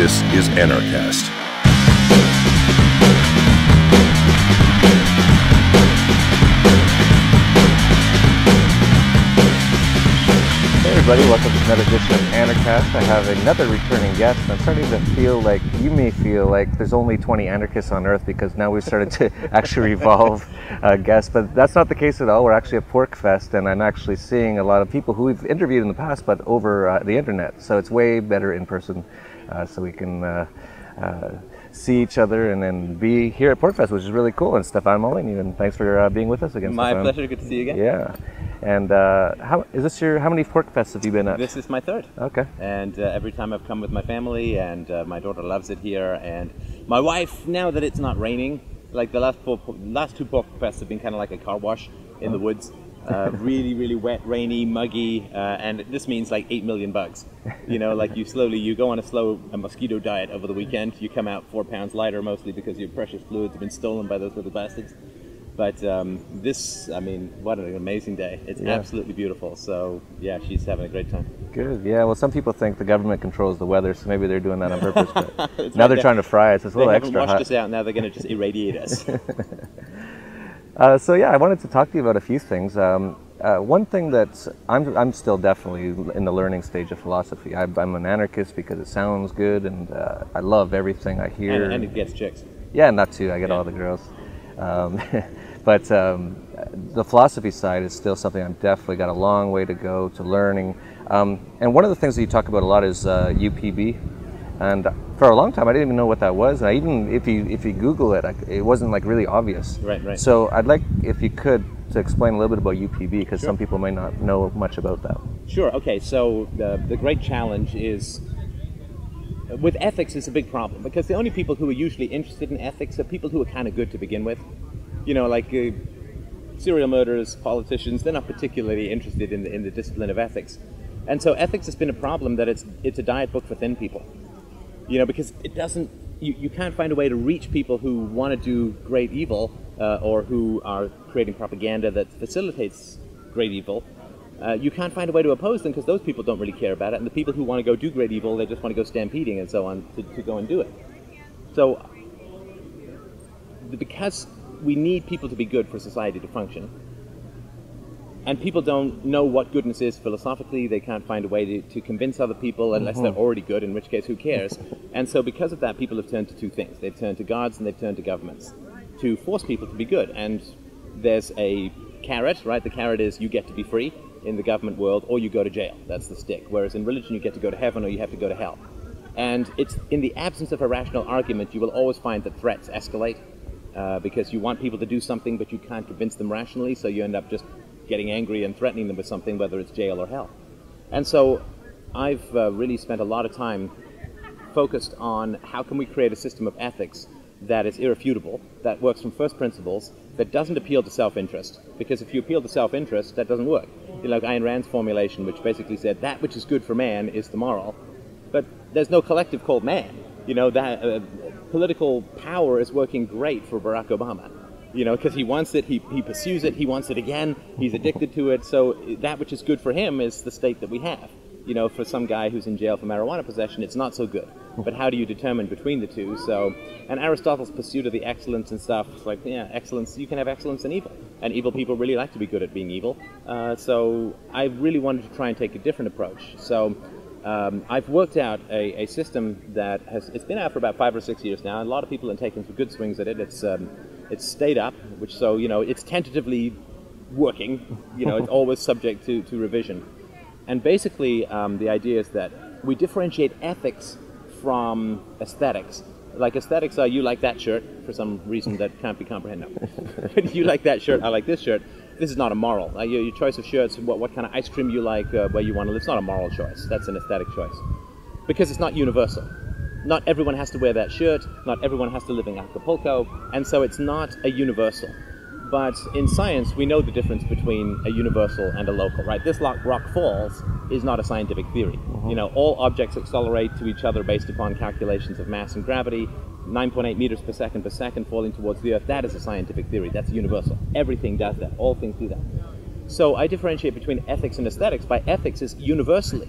This is Anarchast. Hey everybody, welcome to another edition of Anarchast. I have another returning guest. I'm starting to feel like, you may feel like there's only 20 anarchists on Earth because now we've started to actually revolve guests, but that's not the case at all. We're actually at PorcFest, and I'm actually seeing a lot of people who we've interviewed in the past, but over the internet. So it's way better in person, so we can see each other and then be here at PorcFest, which is really cool. And Stefan Molyneux, and thanks for being with us again. My Stefan. pleasure. Good to see you again. Yeah. And how many PorcFests have you been at? This is my third. Okay. And every time I've come with my family, and my daughter loves it here, and my wife, now that it's not raining, like the last two PorcFests have been kind of like a car wash in the woods. Really, really wet, rainy, muggy, and this means like 8 million bugs. You know, like you go on a mosquito diet over the weekend, you come out 4 pounds lighter, mostly because your precious fluids have been stolen by those little bastards. But what an amazing day. It's absolutely beautiful. So, yeah, she's having a great time. Good. Yeah, well, some people think the government controls the weather, so maybe they're doing that on purpose. But now they're trying to fry us. It's a little extra hot. They haven't washed us out, now they're going to just irradiate us. So, yeah, I wanted to talk to you about a few things. One thing that I'm still definitely in the learning stage of philosophy. I'm an anarchist because it sounds good, and I love everything I hear. And it gets chicks. Yeah, not too. I get all the girls. But the philosophy side is still something I've definitely got a long way to go to learning. And one of the things that you talk about a lot is UPB. And for a long time, I didn't even know what that was. And even if you Google it, it wasn't like really obvious. Right. So I'd like, if you could, to explain a little bit about UPB, because Sure. some people may not know much about that. Sure. Okay. So the great challenge is, with ethics, is a big problem, because the only people who are usually interested in ethics are people who are kind of good to begin with. You know, like serial murderers, politicians, they're not particularly interested in the discipline of ethics. And so ethics has been a problem that it's a diet book for thin people. You know, because it doesn't, you can't find a way to reach people who want to do great evil, or who are creating propaganda that facilitates great evil. You can't find a way to oppose them, because those people don't really care about it, and the people who want to go do great evil, they just want to go stampeding and so on to go and do it. So, because we need people to be good for society to function, and people don't know what goodness is philosophically, they can't find a way to convince other people unless they're already good, in which case who cares? And so because of that, people have turned to two things. They've turned to gods and they've turned to governments to force people to be good. And there's a carrot, right? The carrot is you get to be free in the government world, or you go to jail. That's the stick. Whereas in religion, you get to go to heaven or you have to go to hell. And it's in the absence of a rational argument, you will always find that threats escalate, because you want people to do something, but you can't convince them rationally, so you end up just getting angry and threatening them with something, whether it's jail or hell. And so I've really spent a lot of time focused on how can we create a system of ethics that is irrefutable, that works from first principles, that doesn't appeal to self-interest. Because if you appeal to self-interest, that doesn't work. You know, like Ayn Rand's formulation, which basically said that which is good for man is the moral, but there's no collective called man. You know, that political power is working great for Barack Obama. You know, because he wants it, he pursues it, he wants it again, he's addicted to it, so that which is good for him is the state that we have. You know, for some guy who's in jail for marijuana possession, it's not so good. But how do you determine between the two? So, and Aristotle's pursuit of the excellence and stuff, it's like, yeah, excellence, you can have excellence in evil. And evil people really like to be good at being evil. So I really wanted to try and take a different approach. So I've worked out a system that it's been out for about 5 or 6 years now, and a lot of people have taken some good swings at it. It's stayed up, so, you know, it's tentatively working. You know, it's always subject to revision. And basically, the idea is that we differentiate ethics from aesthetics. Like, aesthetics are, you like that shirt for some reason that can't be comprehended. You like that shirt, I like this shirt. This is not a moral. Your choice of shirts, what kind of ice cream you like, where you want to live, it's not a moral choice. That's an aesthetic choice. Because it's not universal. Not everyone has to wear that shirt, not everyone has to live in Acapulco, and so it's not a universal. But in science, we know the difference between a universal and a local, right? This rock falls is not a scientific theory. You know, all objects accelerate to each other based upon calculations of mass and gravity. 9.8 meters per second falling towards the Earth, that is a scientific theory. That's universal. Everything does that. All things do that. So I differentiate between ethics and aesthetics. By ethics is universally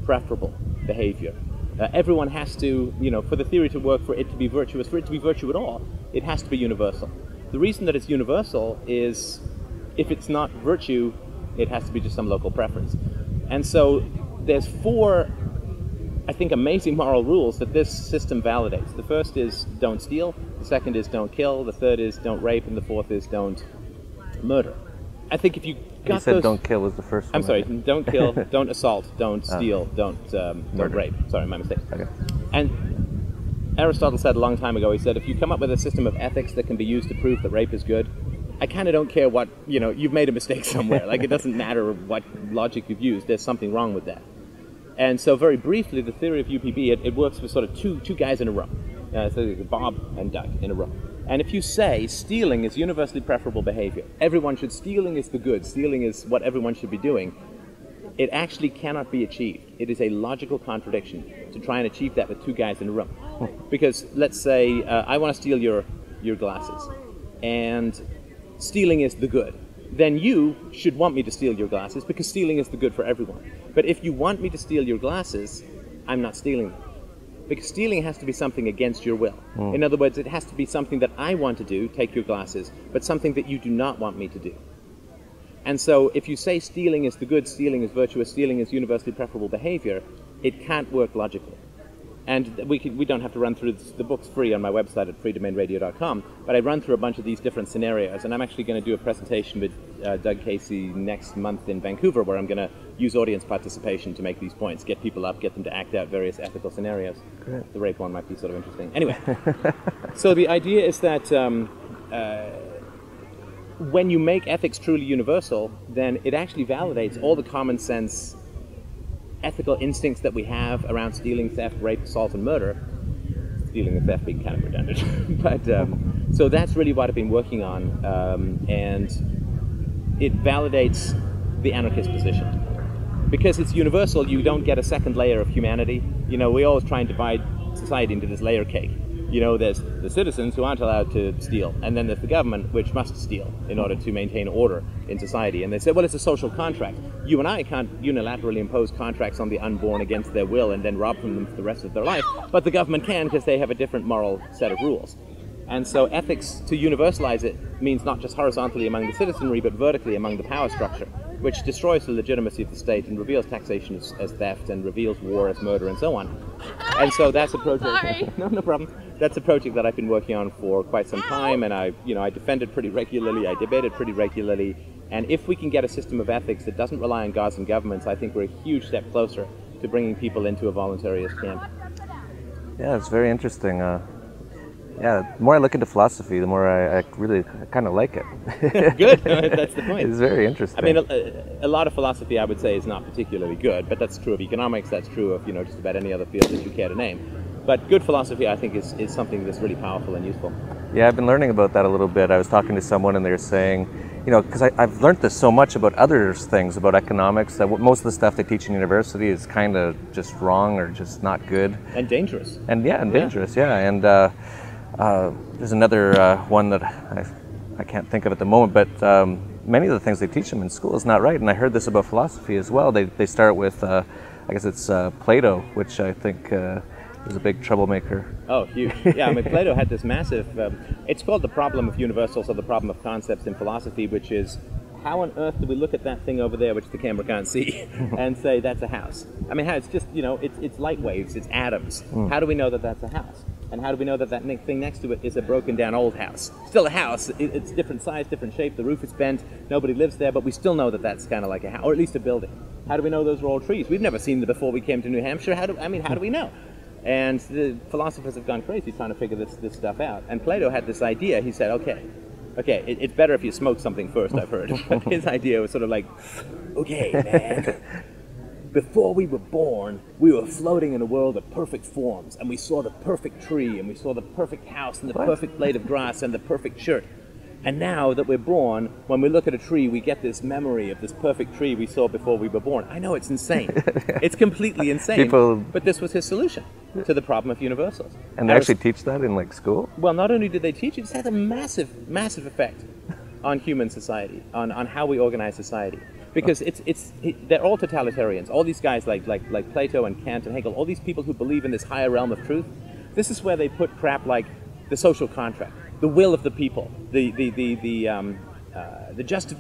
preferable behavior. Everyone has to, for the theory to work, for it to be virtuous, for it to be virtue at all, it has to be universal. The reason that it's universal is if it's not virtue, it has to be just some local preference. And so there's 4, I think, amazing moral rules that this system validates. The first is don't steal, the second is don't kill, the third is don't rape, and the fourth is don't murder. I think if you got You said those, don't kill was the first one. I'm sorry, don't kill, don't assault, don't steal, don't rape. Sorry, my mistake. Okay. And Aristotle said a long time ago, he said, if you come up with a system of ethics that can be used to prove that rape is good, I kind of don't care what, you've made a mistake somewhere. Like, it doesn't matter what logic you've used, there's something wrong with that. And so very briefly, the theory of UPB, it works with sort of two guys in a row. So Bob and Doug in a row. And if you say stealing is universally preferable behavior, stealing is the good, stealing is what everyone should be doing, it actually cannot be achieved. It is a logical contradiction to try and achieve that with 2 guys in a room. Because let's say I want to steal your glasses, and stealing is the good. Then you should want me to steal your glasses because stealing is the good for everyone. But if you want me to steal your glasses, I'm not stealing them. Because stealing has to be something against your will. In other words, it has to be something that I want to do, take your glasses, but something that you do not want me to do. And so if you say stealing is the good, stealing is virtuous, stealing is universally preferable behavior, it can't work logically. And we don't have to run through this. The book's free on my website at freedomainradio.com, but I run through a bunch of these different scenarios, and I'm actually going to do a presentation with Doug Casey next month in Vancouver, where I'm going to use audience participation to make these points, get people up, get them to act out various ethical scenarios. Great. The rape one might be sort of interesting. Anyway, so the idea is that when you make ethics truly universal, then it actually validates all the common sense ethical instincts that we have around stealing, theft, rape, assault, and murder. Stealing and theft being kind of redundant. But so that's really what I've been working on, and it validates the anarchist position. Because it's universal, you don't get a second layer of humanity. We always try and divide society into this layer cake. There's the citizens who aren't allowed to steal, and then there's the government, which must steal in order to maintain order in society. And they say, well, it's a social contract. You and I can't unilaterally impose contracts on the unborn against their will and then rob from them for the rest of their life, but the government can because they have a different moral set of rules. And so ethics, to universalize it, means not just horizontally among the citizenry, but vertically among the power structure, which destroys the legitimacy of the state and reveals taxation as theft and reveals war as murder and so on. And so that's a project. No problem. That's a project that I've been working on for quite some time, and I defend it pretty regularly. I debate it pretty regularly. And if we can get a system of ethics that doesn't rely on gods and governments, I think we're a huge step closer to bringing people into a voluntarist camp. Yeah, it's very interesting. The more I look into philosophy, the more I really kind of like it. Good, that's the point. It's very interesting. I mean, a lot of philosophy, I would say, is not particularly good, but that's true of economics, that's true of just about any other field that you care to name. But good philosophy, I think, is something that's really powerful and useful. Yeah, I've been learning about that a little bit. I was talking to someone and they were saying, because I've learned this so much about other things, about economics, that most of the stuff they teach in university is kind of just wrong or just not good. And dangerous. And dangerous, yeah. And there's another one that I can't think of at the moment, but many of the things they teach them in school is not right. And I heard this about philosophy as well. They start with, I guess it's Plato, which I think is a big troublemaker. Oh, huge. Yeah, I mean, Plato had this massive, it's called the problem of universals, or the problem of concepts in philosophy, which is, how on earth do we look at that thing over there, which the camera can't see, and say that's a house? I mean, how it's just, it's light waves, it's atoms. How do we know that that's a house? And how do we know that that thing next to it is a broken down old house? Still a house, it's different size, different shape, the roof is bent, nobody lives there, but we still know that that's kind of like a house, or at least a building. How do we know those are all trees? We've never seen them before we came to New Hampshire. How do we know? And the philosophers have gone crazy trying to figure this stuff out. And Plato had this idea. He said, okay, it's better if you smoke something first, I've heard. But his idea was sort of like, okay, man, before we were born, we were floating in a world of perfect forms, and we saw the perfect tree, and we saw the perfect house, and the perfect blade of grass, and the perfect shirt. And now that we're born, when we look at a tree, we get this memory of this perfect tree we saw before we were born. I know it's insane. It's completely insane. But this was his solution to the problem of universals. And they actually teach that in school? Well, not only did they teach it, it had a massive, massive effect on human society, on how we organize society. Because they're all totalitarians. All these guys like Plato and Kant and Hegel, all these people who believe in this higher realm of truth, this is where they put crap like the social contract, the will of the people, the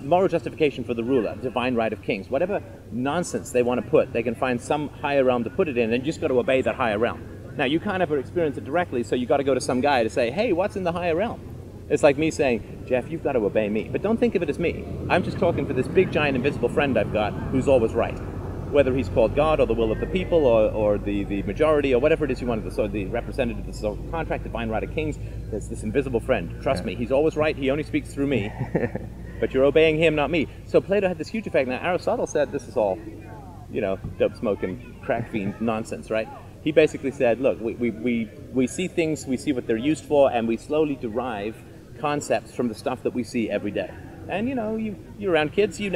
moral justification for the ruler, divine right of kings, whatever nonsense they want to put, they can find some higher realm to put it in, and you just got to obey that higher realm. Now, you can't ever experience it directly, so you got to go to some guy to say, hey, what's in the higher realm? It's like me saying, Jeff, you've got to obey me. But don't think of it as me. I'm just talking for this big, giant, invisible friend I've got who's always right. Whether he's called God or the will of the people or the majority or whatever it is you want, so the representative of the social contract, divine right of kings, there's this invisible friend. Trust me, he's always right. He only speaks through me. But you're obeying him, not me. So Plato had this huge effect. Now, Aristotle said this is all, dope smoking, crack fiend nonsense, right? He basically said, look, we see things, we see what they're used for, and we slowly derive concepts from the stuff that we see every day. And you're around kids, you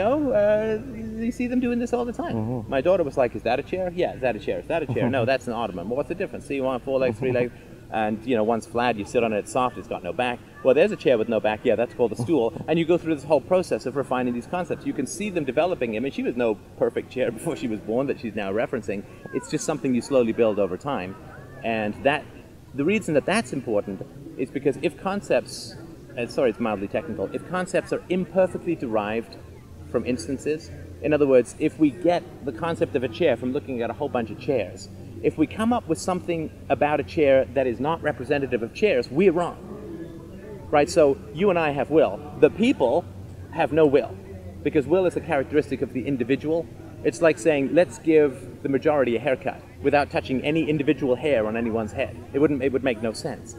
see them doing this all the time. Mm-hmm. My daughter was like, is that a chair? Yeah, is that a chair? Is that a chair? No, that's an ottoman. Well, what's the difference? See, you want 4 legs, 3 legs, and one's flat, you sit on it, it's soft, it's got no back. Well, there's a chair with no back, yeah, that's called a stool. And you go through this whole process of refining these concepts. You can see them developing. I mean, she was no perfect chair before she was born that she's now referencing. It's just something you slowly build over time. And the reason that that's important is because if concepts, sorry, it's mildly technical, if concepts are imperfectly derived from instances, in other words, if we get the concept of a chair from looking at a whole bunch of chairs, if we come up with something about a chair that is not representative of chairs, we're wrong. Right? So you and I have will. The people have no will, because will is a characteristic of the individual. It's like saying, let's give the majority a haircut without touching any individual hair on anyone's head. It would make no sense.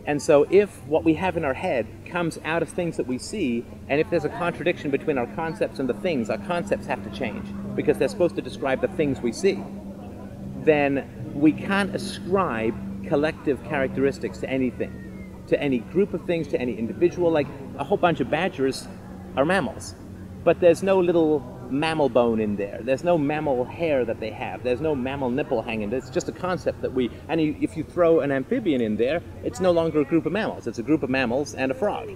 And so if what we have in our head comes out of things that we see, and if there's a contradiction between our concepts and the things, our concepts have to change, because they're supposed to describe the things we see, then we can't ascribe collective characteristics to anything, to any group of things, to any individual. Like a whole bunch of badgers are mammals, but there's no little mammal bone in there. There's no mammal hair that they have. There's no mammal nipple hanging. It's just a concept that if you throw an amphibian in there, it's no longer a group of mammals. It's a group of mammals and a frog,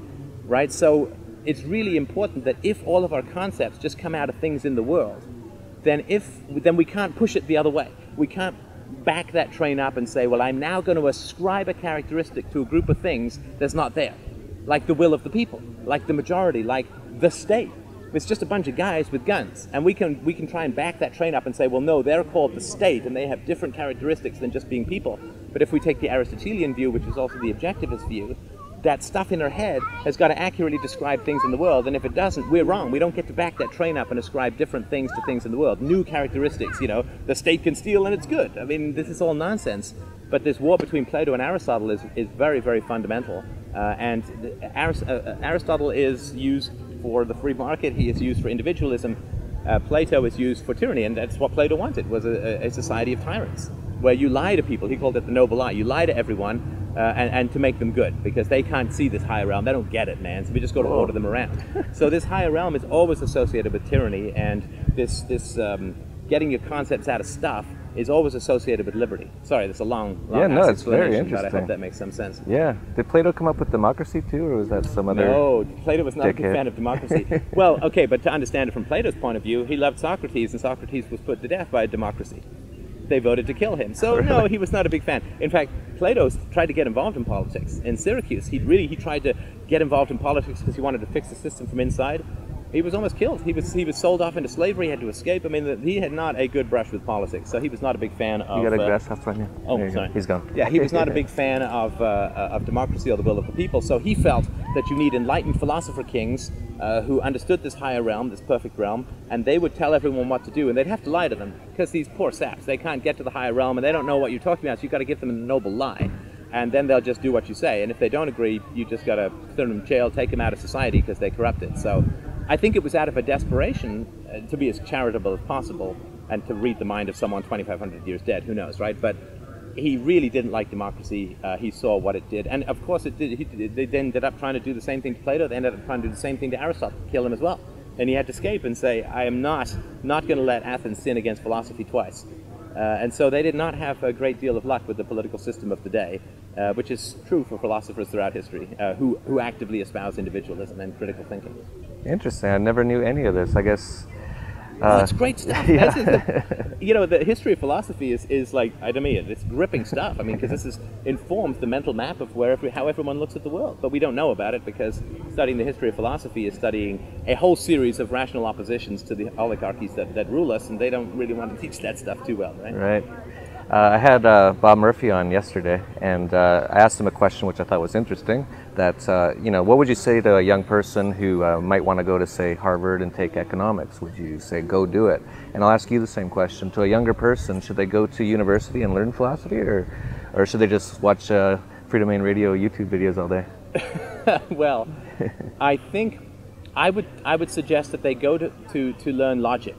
right? So it's really important that if all of our concepts just come out of things in the world, then we can't push it the other way. We can't back that train up and say, well, I'm now going to ascribe a characteristic to a group of things that's not there, like the will of the people, like the majority, like the state. It's just a bunch of guys with guns, and we can try and back that train up and say, well, no, they're called the state, and they have different characteristics than just being people. But if we take the Aristotelian view, which is also the objectivist view, that stuff in our head has got to accurately describe things in the world, and if it doesn't, we're wrong. We don't get to back that train up and ascribe different things to things in the world, new characteristics. The state can steal and it's good. I mean, this is all nonsense. But this war between Plato and Aristotle is very, very fundamental. And Aristotle is used for the free market, he is used for individualism. Plato is used for tyranny, and that's what Plato wanted, was a society of tyrants, where you lie to people. He called it the noble lie. You lie to everyone, and to make them good, because they can't see this higher realm. They don't get it, man. So we just got to order them around. So this higher realm is always associated with tyranny, and this getting your concepts out of stuff is always associated with liberty. Sorry, that's a long yeah, no, it's very interesting. But I hope that makes some sense. Yeah. Did Plato come up with democracy too, or was that some other? No, Plato was not a big fan of democracy. Well, okay, but to understand it from Plato's point of view, he loved Socrates, and Socrates was put to death by a democracy. They voted to kill him. So no, he was not a big fan. In fact, Plato tried to get involved in politics. In Syracuse, he tried to get involved in politics because he wanted to fix the system from inside. He was almost killed. He was sold off into slavery. He had to escape. I mean, he had not a good brush with politics, so he was not a big fan of. You got a grass house on you? Oh, sorry. He's gone. Yeah, he was not a big fan of democracy or the will of the people. So he felt that you need enlightened philosopher kings who understood this higher realm, this perfect realm, and they would tell everyone what to do, and they'd have to lie to them, because these poor saps, they can't get to the higher realm, and they don't know what you're talking about. So you've got to give them a noble lie. And then they'll just do what you say. And if they don't agree, you just got to throw them in jail, take them out of society because they corrupted. So I think it was out of a desperation to be as charitable as possible and to read the mind of someone 2,500 years dead. Who knows, right? But he really didn't like democracy. He saw what it did. And of course, they ended up trying to do the same thing to Plato. They ended up trying to do the same thing to Aristotle, kill him as well. And he had to escape and say, I am not going to let Athens sin against philosophy twice. And so they did not have a great deal of luck with the political system of the day, which is true for philosophers throughout history, who actively espouse individualism and critical thinking. Interesting. I never knew any of this. I guess It's great stuff. Yeah. The history of philosophy is like, I don't mean, it's gripping stuff. I mean, because this informs the mental map of how everyone looks at the world. But we don't know about it because studying the history of philosophy is studying a whole series of rational oppositions to the oligarchies that rule us, and they don't really want to teach that stuff too well, right? Right. I had Bob Murphy on yesterday, and I asked him a question which I thought was interesting, that, what would you say to a young person who might want to go to, say, Harvard and take economics? Would you say, go do it? And I'll ask you the same question. To a younger person, should they go to university and learn philosophy, or should they just watch Free Domain Radio YouTube videos all day? Well, I think I would suggest that they go to learn logic,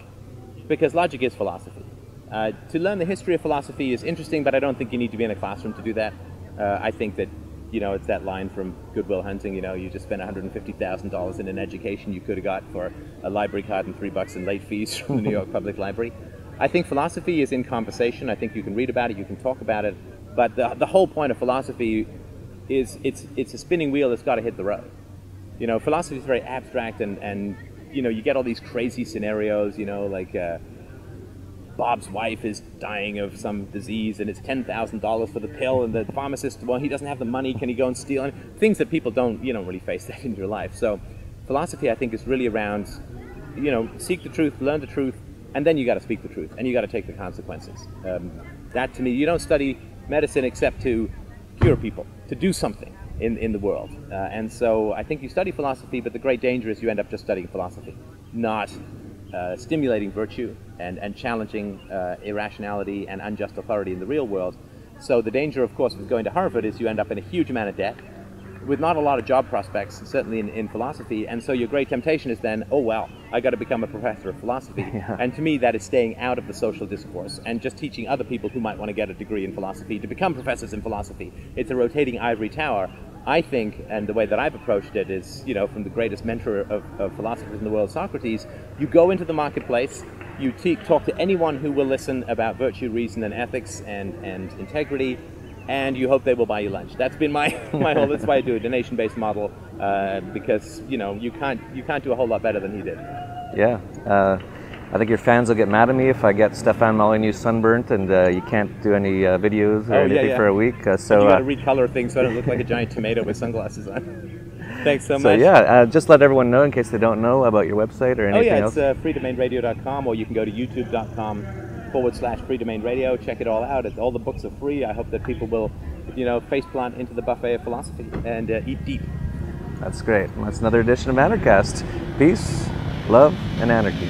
because logic is philosophy. To learn the history of philosophy is interesting, but I don't think you need to be in a classroom to do that. I think that, it's that line from Good Will Hunting, you just spent $150,000 in an education you could have got for a library card and $3 in late fees from the New York Public Library. I think philosophy is in conversation. I think you can read about it, you can talk about it, but the whole point of philosophy is it's a spinning wheel that's got to hit the road. Philosophy is very abstract, and you get all these crazy scenarios, like Bob's wife is dying of some disease and it's $10,000 for the pill, and the pharmacist, well, he doesn't have the money, can he go and steal? And things that people don't really face that in your life. So philosophy, I think, is really around, seek the truth, learn the truth, and then you got to speak the truth, and you got to take the consequences. That, to me, you don't study medicine except to cure people, to do something in the world. And so I think you study philosophy, but the great danger is you end up just studying philosophy, not stimulating virtue and challenging irrationality and unjust authority in the real world. So the danger, of course, with going to Harvard is you end up in a huge amount of debt with not a lot of job prospects, certainly in philosophy. And so your great temptation is then, oh, well, I got to become a professor of philosophy. Yeah. And to me, that is staying out of the social discourse and just teaching other people who might want to get a degree in philosophy to become professors in philosophy. It's a rotating ivory tower. I think, and the way that I've approached it is, from the greatest mentor of philosophers in the world, Socrates, you go into the marketplace, you talk to anyone who will listen about virtue, reason, and ethics and integrity, and you hope they will buy you lunch. That's been my whole. That's why I do a donation-based model, because you can't do a whole lot better than he did. Yeah. I think your fans will get mad at me if I get Stefan Molyneux sunburnt and you can't do any videos or anything for a week. So you got to recolor things so I don't look like a giant tomato with sunglasses on. Thanks so much. So yeah, just let everyone know in case they don't know about your website or anything else. It's freedomainradio.com, or you can go to youtube.com/freedomainradio. Check it all out. All the books are free. I hope that people will, faceplant into the buffet of philosophy and eat deep. That's great. That's another edition of Anarchast. Peace, love, and anarchy.